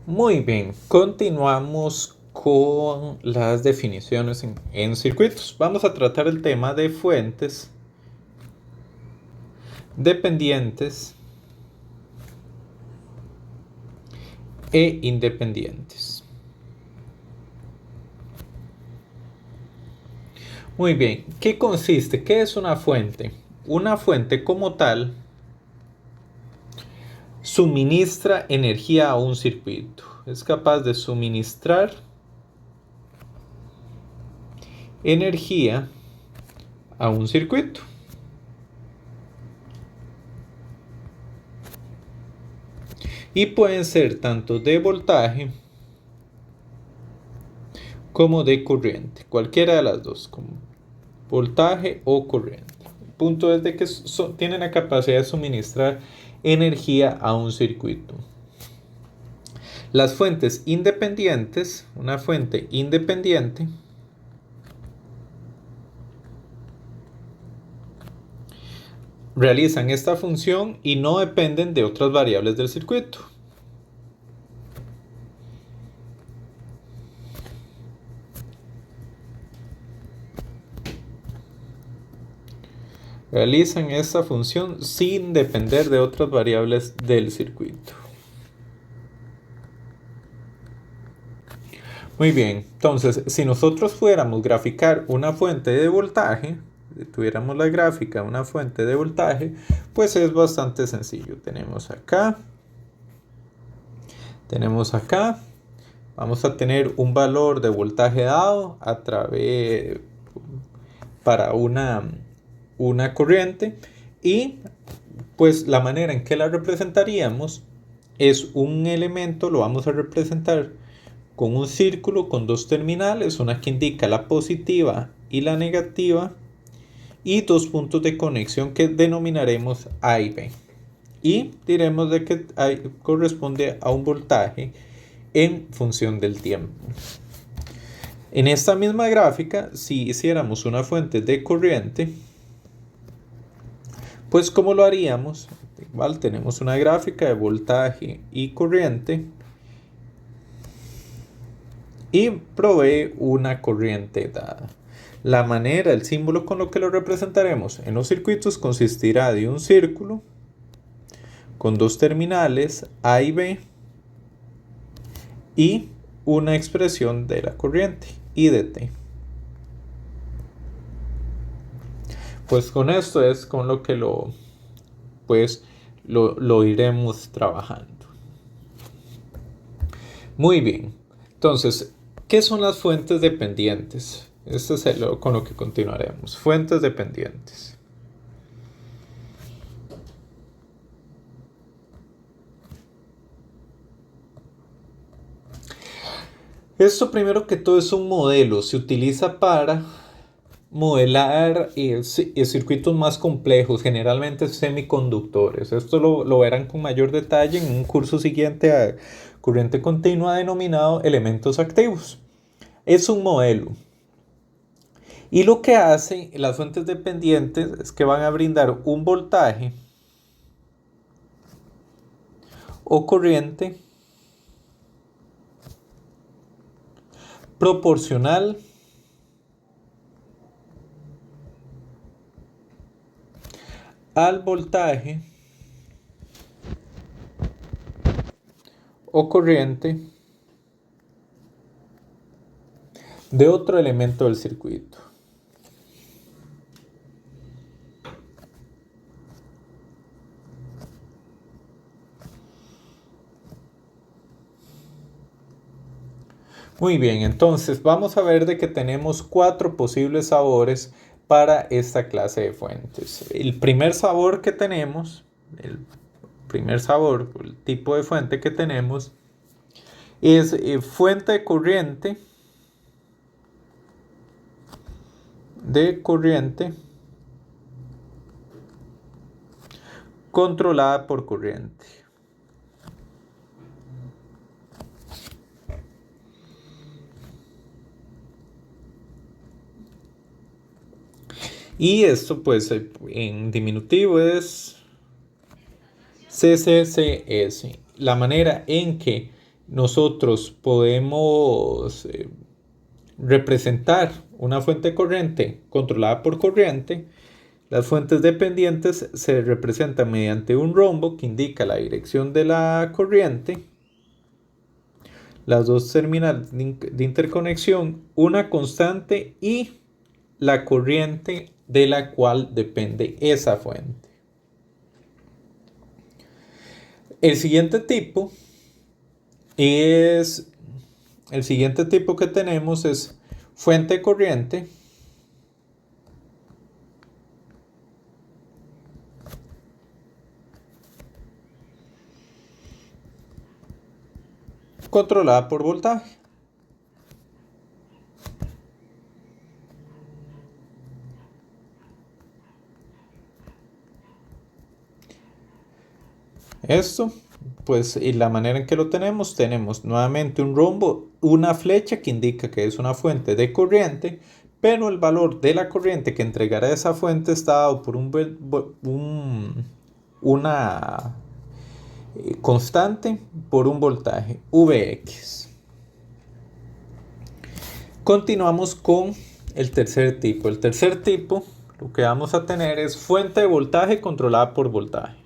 Muy bien, continuamos con las definiciones en circuitos. Vamos a tratar el tema de fuentes dependientes e independientes. Muy bien, ¿qué consiste? ¿Qué es una fuente? Una fuente como tal suministra energía a un circuito. Es capaz de suministrar energía a un circuito. Y pueden ser tanto de voltaje como de corriente. Cualquiera de las dos, como voltaje o corriente. El punto es de que tienen la capacidad de suministrar energía a un circuito. Las fuentes independientes, una fuente independiente, realizan esta función y no dependen de otras variables del circuito. Realizan esta función sin depender de otras variables del circuito. Muy bien, entonces si nosotros fuéramos graficar una fuente de voltaje, si tuviéramos la gráfica de una fuente de voltaje, pues es bastante sencillo. Tenemos acá, vamos a tener un valor de voltaje dado para una corriente y pues la manera en que la representaríamos es un elemento, lo vamos a representar con un círculo con dos terminales, una que indica la positiva y la negativa, y dos puntos de conexión que denominaremos A y B. Y diremos de que corresponde a un voltaje en función del tiempo. En esta misma gráfica, si hiciéramos una fuente de corriente, pues ¿cómo lo haríamos? Igual tenemos una gráfica de voltaje y corriente y provee una corriente dada. La manera, el símbolo con lo que lo representaremos en los circuitos consistirá de un círculo con dos terminales A y B y una expresión de la corriente I de T. Pues con esto es con lo que lo iremos trabajando. Muy bien. Entonces, ¿qué son las fuentes dependientes? Esto es con lo que continuaremos. Fuentes dependientes. Esto primero que todo es un modelo. Se utiliza para modelar circuitos más complejos, generalmente semiconductores. Esto lo verán con mayor detalle en un curso siguiente a corriente continua denominado elementos activos. Es un modelo. Y lo que hacen las fuentes dependientes es que van a brindar un voltaje o corriente proporcional al voltaje o corriente de otro elemento del circuito. Muy bien, entonces vamos a ver de que tenemos 4 posibles sabores para esta clase de fuentes. El primer sabor que tenemos, el el tipo de fuente que tenemos es fuente de corriente controlada por corriente. Y esto pues en diminutivo es CCCS. La manera en que nosotros podemos representar una fuente corriente controlada por corriente, las fuentes dependientes se representan mediante un rombo que indica la dirección de la corriente, las dos terminales de interconexión, una constante y la corriente de la cual depende esa fuente. El siguiente tipo que tenemos es fuente corriente controlada por voltaje. Esto, pues, y la manera en que lo tenemos nuevamente un rombo, una flecha que indica que es una fuente de corriente, pero el valor de la corriente que entregará esa fuente está dado por una constante por un voltaje Vx. Continuamos con el tercer tipo. El tercer tipo, lo que vamos a tener es fuente de voltaje controlada por voltaje.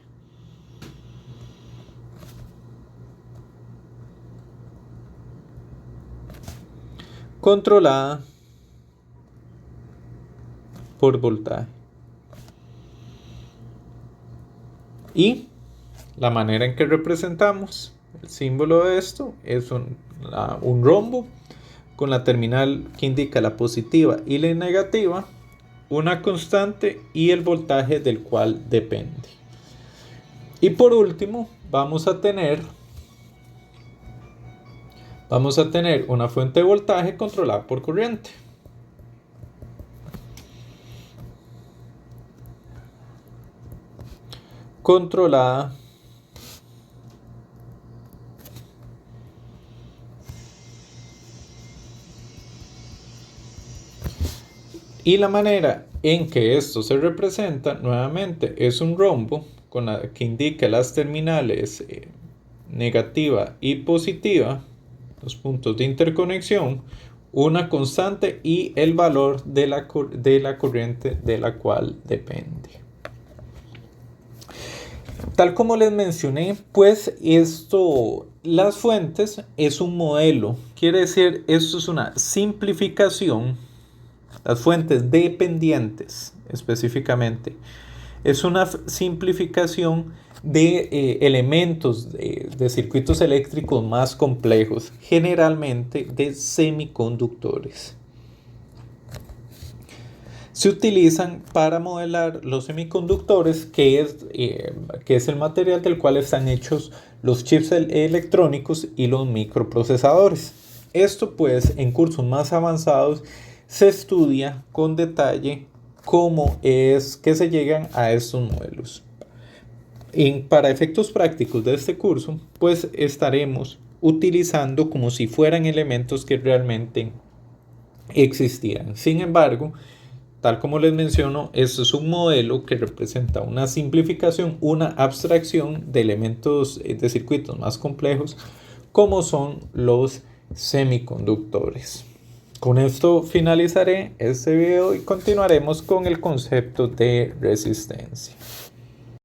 Controlada por voltaje. Y la manera en que representamos el símbolo de esto es un rombo con la terminal que indica la positiva y la negativa, una constante y el voltaje del cual depende. Y por último vamos a tener una fuente de voltaje controlada por corriente. Controlada y la manera en que esto se representa nuevamente es un rombo con la que indica las terminales negativa y positiva, los puntos de interconexión, una constante y el valor de la corriente de la cual depende. Tal como les mencioné, pues las fuentes es un modelo, quiere decir, esto es una simplificación, las fuentes dependientes específicamente, es una simplificación de elementos de circuitos eléctricos más complejos, generalmente de semiconductores. Se utilizan para modelar los semiconductores, que es el material del cual están hechos los chips electrónicos y los microprocesadores. Esto, pues, en cursos más avanzados se estudia con detalle cómo es que se llegan a estos modelos. Para efectos prácticos de este curso, pues estaremos utilizando como si fueran elementos que realmente existieran. Sin embargo, tal como les menciono, esto es un modelo que representa una simplificación, una abstracción de elementos de circuitos más complejos, como son los semiconductores. Con esto finalizaré este video y continuaremos con el concepto de resistencia.